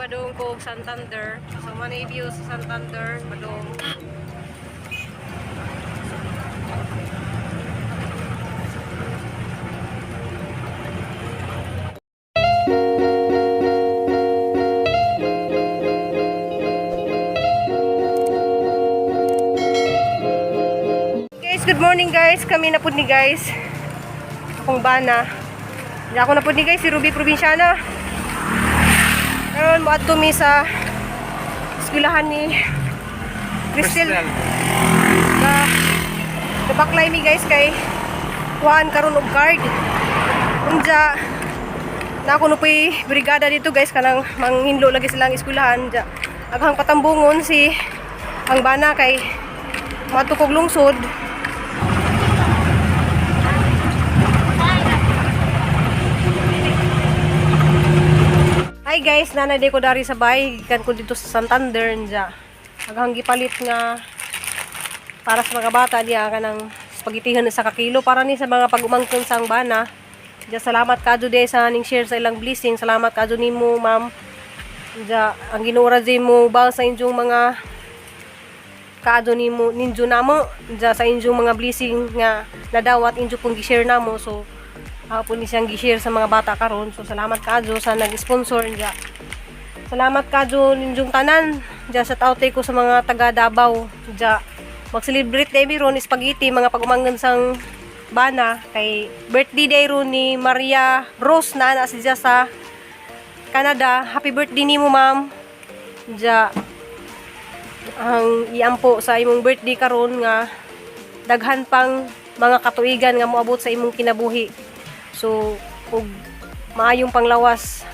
padung ko Santander. So man view sa Santander padung. Guys, good morning guys. Kami na pud ni guys. Akong bana. Di ako na pud ni guys si Ruby Provinciana. Karon mo adto mi sa eskwelahan ni Crystal. Nabaklay mi guys kay kuan karon og guard. Unja na ako nupoy brigada dito guys kanang manghinlo lagi silang eskwelahan. Ja aghang patambungon si ang bana kay matukog lungsod. Hi guys, nanay ko dari sa bahay, gikan ko dito sa Santander nja. Aghang gipalit nga para sa mga bata diya kanang spaghettihan sa kakilo para ni sa mga pag-umangkon sang bana. Nja salamat kadto day sa ning share sa ilang blessing. Salamat kadto nimo ma'am. Nja ang ginuora din mo ba sa inyong mga kadto nimo ninjo namo. Nja sa inyong mga blessing nga nadawat injo pong gi-share namo. So po ni siyang gi-share sa mga bata karon. So salamat kadto sa nag-sponsor nja. Salamat kadto ninyong tanan. Nja sa tautay ko sa mga taga Davao. Nja mag-celebrate day ron spaghetti mga pagumanggan sang bana kay birthday day ron ni Maria Rose na ana siya sa Canada. Happy birthday nimo ma'am. Nja ang iampo sa imong birthday karon nga daghan pang mga katuigan nga moabot sa imong kinabuhi. So, ug maayong panglawas.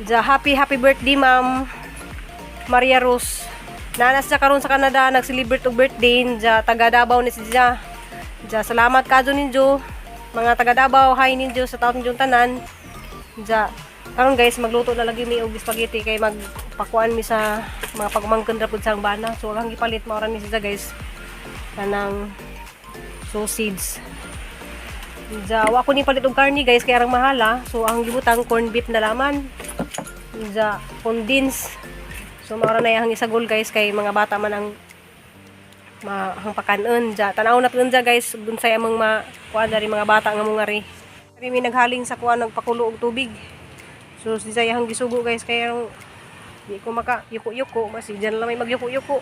Ja happy birthday ma'am Maria Rose. Nanas siya karon sa Canada nag-celebrate og birthday. Ja taga Davao ni siya. Ja salamat kadto ninyo mga taga Davao. Hi ninyo sa taon ninyong tanan. Ja karon guys magluto na lagi mi og spaghetti kay magpakuan mi sa mga pagumangkon ra pud sang bana. So ang gipalit mao ra ni siya guys kanang sausage. Ja, wa ko ni palit og karni guys kay arang mahala. So ang gibutang corn beef na laman. Ja, condensed. So mao na yang isagol guys kay mga bata man ang pakanon. Ja, tanaw na pud ja guys unsay among kuan dari mga bata nga mungari. Kami mi naghaling sa kuan nagpakulo og tubig. So si sayang gisugo guys kay ang di ko maka yuko-yuko, mas diyan lang may magyuko-yuko.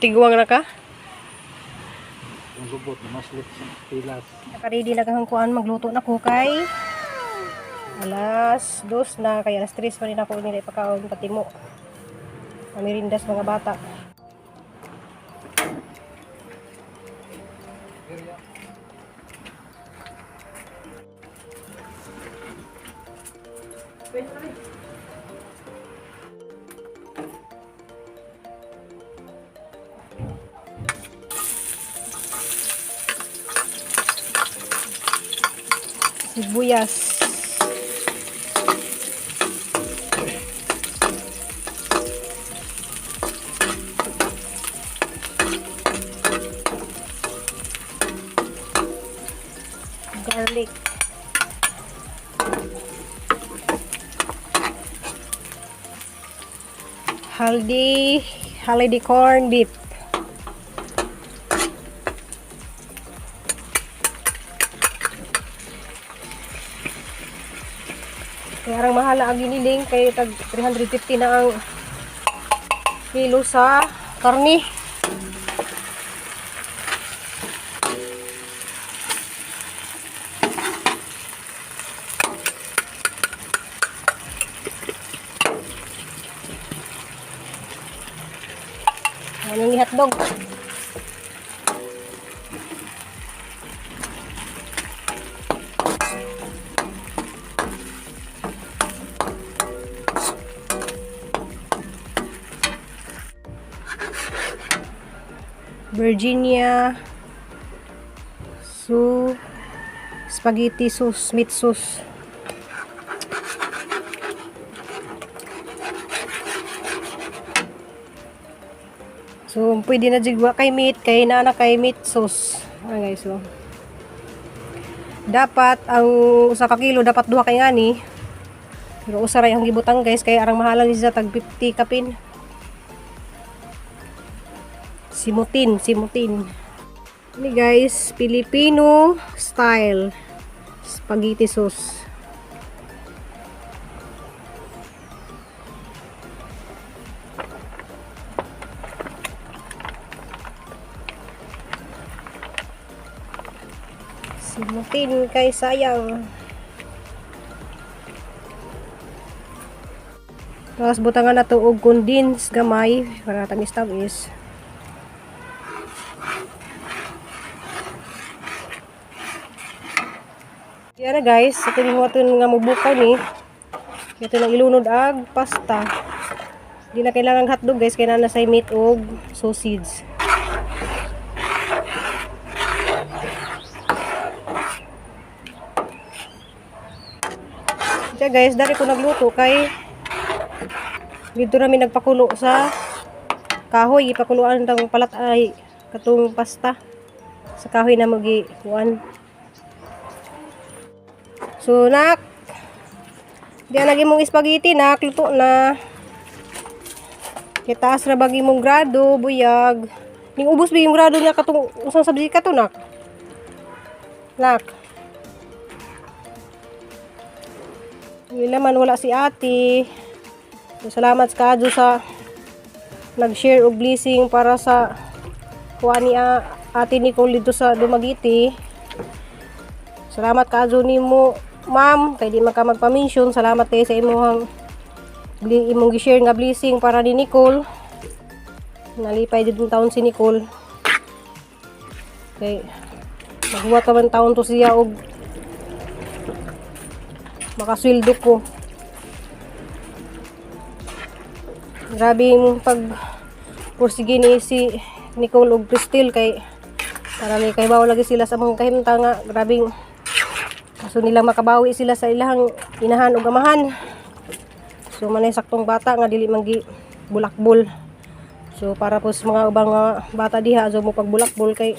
Tiguang na ka? Gubot maslit sa pilas. Naka-ready na kahang kuan magluto na ko kay alas 2 na kaya alas 3 pa rin ako nila ipakaon patimo. Merindas mga bata. Sibuyas. Garlic. Haldi corn beef. Kaya arang mahala ang giniling kay tag 350 na ang kilo sa karni. Ang hotdog. Virginia spaghetti sauce, meat sauce. So, pwede na jigwa kay meat, kay nana kay meat sauce. Guys, so. Dapat ang usa ka kilo dapat duha kay ngani. Pero usa ra ang gibutang guys kay arang mahalan ni sa tag 50 kapin. Simutin. Ini guys, Filipino style spaghetti sauce. Simutin kay sayang. Tapos butangan na to og condense gamay para tamis-tamis. Yan na guys, ito yung nga mabukaw ni. Ito lang ilunod ag pasta. Di na kailangan hotdog guys, kaya na say meat og sausage. Kaya guys, dari ko nagluto kay dito namin nagpakulo sa kahoy. Ipakuluan tang palat ay katong pasta sa kahoy na magi kuan. So nak, diyan lagi mong spaghetti nak, luto na. Kitaas ra bagi mong grado, buyag. Ning ubos bigi mong grado niya katong usang sabji ka to nak. Nak. Yun naman wala si ate. So, salamat ka sa nag-share og blessing para sa kuha ni ate Nicole dito sa Dumaguete. Salamat ka nimo ma'am kay di man ka magpa-mention. Salamat kayo sa imong gi-share nga blessing para ni Nicole. Nalipay din taon si Nicole. Okay. Maghuwat naman taon to siya og makasweldo ko. Grabe yung pag pursige ni si Nicole og Cristel kay para may kay bawo lagi sila sa mga kahimta nga grabing gusto nilang makabawi sila sa ilang inahan ug amahan. So manay saktong bata nga dili manggi bulakbol. So para po sa mga ubang bata diha so mo pagbulakbol kay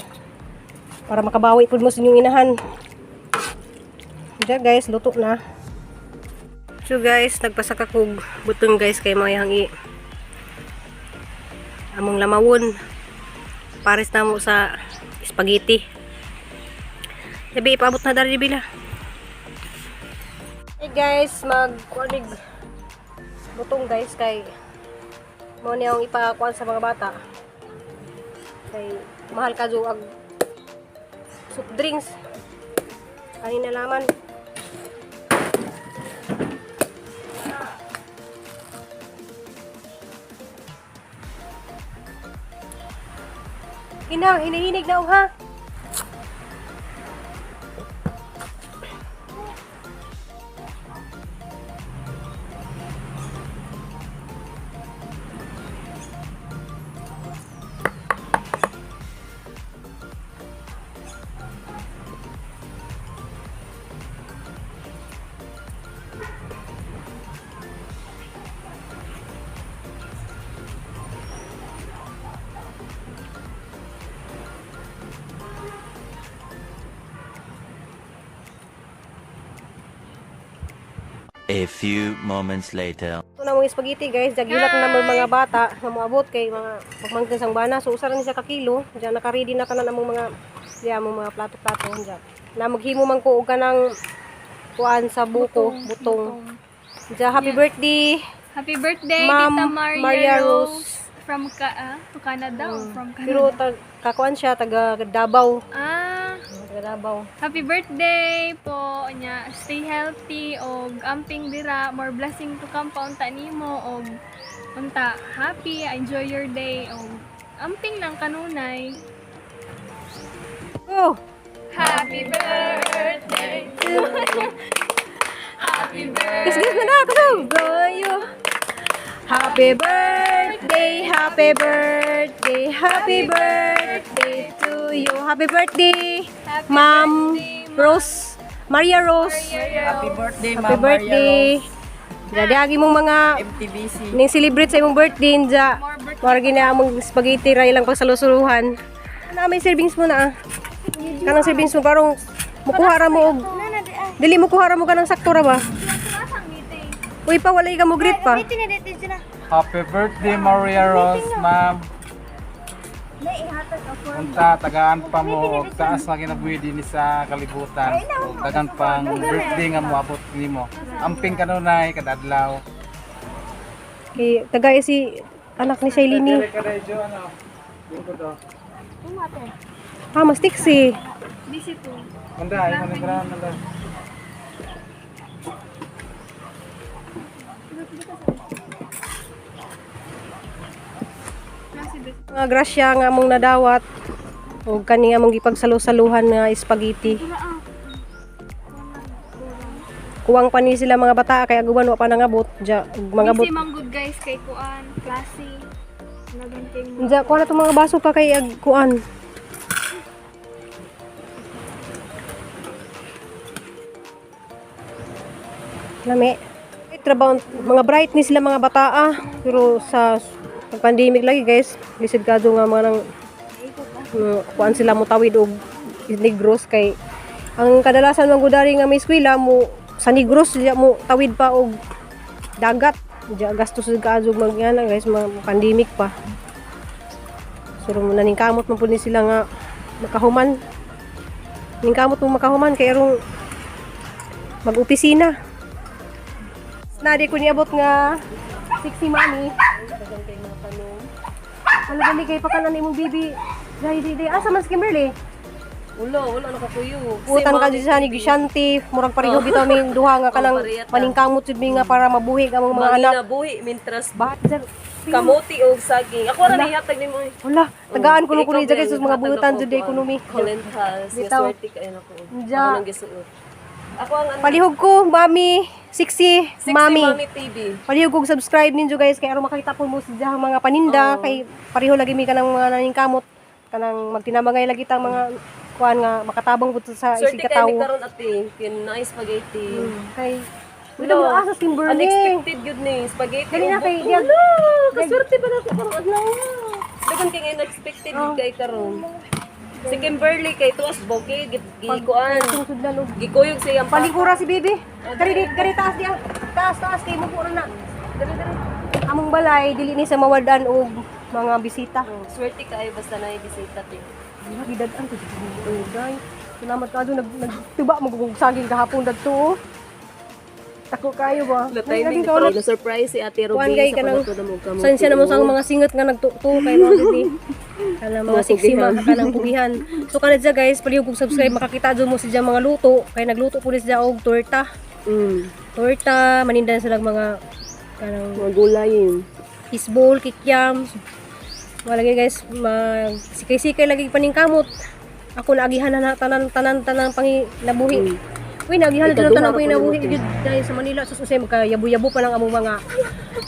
para makabawi pud mo sa inyong inahan. Diya guys, luto na. So guys, nagpasaka kog butong guys kay mga hangi among lamawon pares na mo sa spaghetti. Sabi ipaabot na dari bila. Hey guys, magkuanig butong guys kay mo niya ang ipakuan sa mga bata. Kay mahal ka ag soft drinks. Kanina laman. Inang, inihinig na ha. A few moments later. Ito na mga spaghetti guys, jagilat na naman mga bata na moabot kay mga pagmangkin sang bana. So usaran ni sa kakilo, diyan naka-ready na tanan among mga diya among mga plato-plato diyan. Na maghimo man ko og kanang kuan sa buko, butong. Diya happy birthday. Happy birthday, Ma'am Tita Maria Rose. From to Canada or from Canada? Pero kakuan siya taga Davao. Taga Davao. Happy birthday po nya. Stay healthy og amping dira, more blessing to come paunta nimo og unta happy, enjoy your day og amping ng kanunay. Oh, Happy birthday to you. Happy birthday. gisgis na kusog. Goyo. Happy birthday, happy birthday, happy birthday to you. Happy birthday, Happy Ma'am birthday, Rose, Maria Rose. Happy birthday, Happy Ma'am birthday. Jadi agi mong mga MTBC. ning celebrate sa imong birthday nja. Margi na among spaghetti ra ilang pagsalusuluhan. Ana may servings mo na. Kanang servings mo parang Mukuha ra mo og dili mo kuha ra mo kanang sakto ra ba? Uy pa walay ka mo greet pa. Happy birthday, Maria Rose, ma'am. Unta, tagaan pa mo, og taas nga kinabuhi din sa kalibutan. Og dagan pang birthday nga moabot nimo. Amping kanunay kadadlaw. Kay tagay si anak ni Shailini. Karejo, ano? Dito to. Ah, mas tiksi. Busy to. Manda, ay manigram manda. Mga grasya nga among nadawat o kani nga among gipagsalu-saluhan nga spaghetti. Kuwang pa ni sila mga bata kay aguban wa pa nangabot. Ja, mga bot. Busy man good guys kay kuan, classy. Naganting Ja, kuha na itong mga baso pa kay kuan. Lami. Trabaho mga bright ni sila mga bata pero sa pandemic lagi guys, lisod kado nga mga nang kuan sila mo tawid og Negros kay ang kadalasan mga gudari nga may eskwela mo sa Negros diya mo tawid pa og dagat. Diya gastos kado magyana guys, mga pandemic pa. So naningkamot man pud ni sila nga makahuman. Ningkamot mo makahuman kay arong mag-opisina. Nadi ko niabot nga 60 mami. Ano gali kay pakanan imong bibi. Dai asa man si Kimberly? Wala na kakuyo. Utang ka sa ni Gishanti, murag pareho bitaw ming duha nga kanang maningkamot jud mi nga para mabuhi among mga anak. Mga buhi, mintras Bahat sir. kamuti o saging. Ako ra nihatag nimo eh. Wala, tagaan ko ni dyan guys mga buhitan jud di ekonomi. Colin has, nga Bitaw. swerte kayo na ko. Ja. Ako nang gisuot. Ako ang ano, Palihog ko, mami, 60 mami. Mami TV. Palihog kog subscribe ninyo guys kay aron makita po mo sa diyang mga paninda kay pareho lagi mi kanang mga naningkamot kanang magtinamagay lagi tang mga kuan nga makatabang pud sa Swerte isig kayo ni katawo. karon ate. Kin na spaghetti. Kay wala mo asas Kimberly. Unexpected good ni spaghetti. Dali na kay Wala, Diag. kaswerte ba nato karong adlaw? Dagan kay unexpected kay karon. Si Kimberly kay tuwas boke gikuan. Sudlan og Gikuyog sa iyang paligura si Bibi. Dali taas diya. Taas kay mo puro na. Dali. Among balay dili ni sa mawadan og mga bisita. Swerte kayo basta na bisita ti. Gidad-an ko dai. Salamat ka nagtuba magugog saging kahapon dadto. Tako kayo ba? Na timing ko na surprise si Ate Kuan Ruby kay sa kanang pagtuto na mo kamo. San siya naman sa mga singot nga nagtuto kay mga dili. Kanang mga siksima kanang pugihan. So kana dya guys, palihog kog subscribe makakita jud mo sa dya mga luto kay nagluto pud siya og torta. Torta, manindan sila mga kanang Mga gulayin. fishball, kikyam. Malagi guys, sikay-sikay lagi paningkamot. Ako naagihan na tanan pangi nabuhi. Uy, naagihan na tanan pangi nabuhi jud dahil sa Manila sus usay magkayabu-yabo pa lang among mga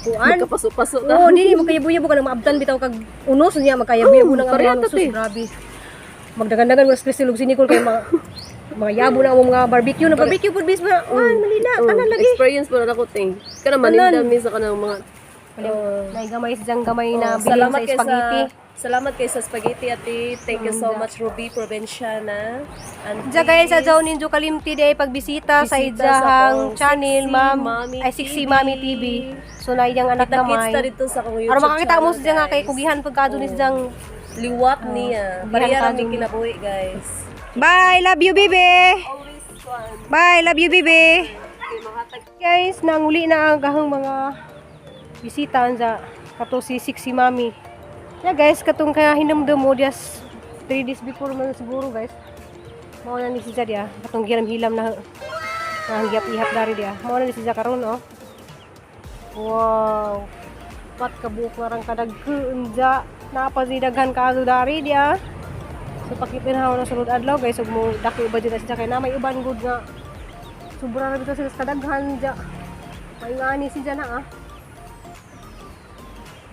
kuan. Kapaso-paso Oo, dili magkayabu-yabo ka nang maabtan bitaw kag unos niya magkayabu-yabo nang pareha among to, eh. sus grabe. Magdagan-dagan mga special og sinikol kay mga yabo na among mga barbecue na barbecue pud bis ba. Manila, tanan lagi. Experience pa na ako ting. Kana maninda mi sa kanang mga Nay gamay sa gamay na bilhin salamat sa kay spaghetti. Salamat kay sa spaghetti ate. Thank you so much Ruby Provinciana. And Diya guys, adyaw ninyo kalimti di ay pagbisita sa idyahang channel, Mami ay 60 Mami TV. So na iyang anak kita gamay. kita dito sa akong YouTube. Aron makakita mo channel, sa nga kay guys. kugihan pagkado ni siyang liwat niya. kugihan Pareha ka mi dun. kinabuhi guys. Bye, love you baby. Always fun. Bye, love you baby. Kay mahatag Guys, nanguli na ang gahang mga bisita sa kato si 60 Mami. Yeah guys, katong kaya hinamdam mo just 3 days before man siguro guys. Mao na ni si dia, katong giram-hilam na hangyap-ihap dari dia. Mao na ni si karon oh. Wow. Pat kabuok na rang kadagkeun ja. Napa si daghan kaado dari dia. So pakitin na sunod adlaw guys, ug mo dako ba dito siya kay na may uban good nga. Sobra ra bitaw sila sa kadaghan ja. May ngani si na ah.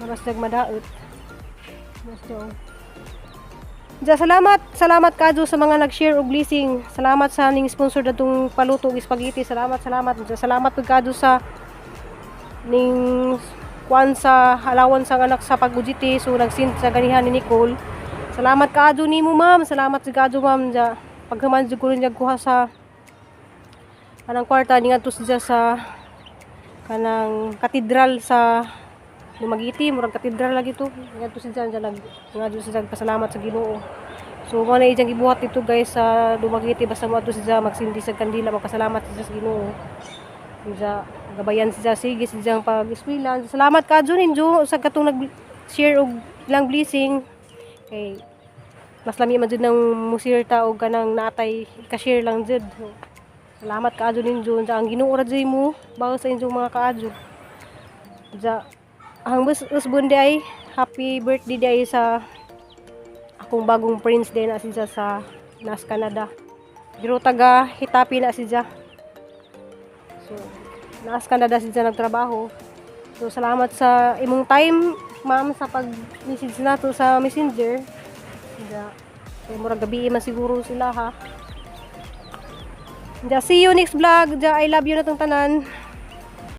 Maras nagmadaot. Ja, salamat kadto sa mga nag-share og blessing. Salamat sa ning sponsor datong paluto og spaghetti. Salamat. Ja, salamat pud kadto sa ning kuan sa halawan sa anak sa pag-ujiti so nag-send sa ganihan ni Nicole. Salamat kadto nimo ma'am. Salamat kadto ma'am ja. paghuman jud ko rin kuha sa kanang kwarta ni ngadto siya sa kanang katedral sa Dumaguete, murag katedral lagi to. Ngadto siya ngadto siya pasalamat sa Ginoo. So mo na iyang gibuhat dito guys sa Dumaguete basta mo adto siya magsindi sa kandila magpasalamat siya sa Ginoo. Siya gabayan siya sige siyang pag-eskwela. Salamat ka Jud ninyo sa katong nag-share og ilang blessing. Kay mas lami man jud nang musirta og kanang natay ka-share lang jud. Salamat ka Jud ninyo sa ang Ginoo ra jud mo bago sa inyong mga kaadyo. Ja ang usbon di ay happy birthday di ay sa akong bagong prince din na siya sa Nas Canada. Pero taga Hitapi na siya. So Nas Canada siya nagtrabaho. So salamat sa imong time ma'am sa pag-message nato sa Messenger. Ja kay murag gabi man siguro sila ha. Ja see you next vlog. Ja I love you na tong tanan.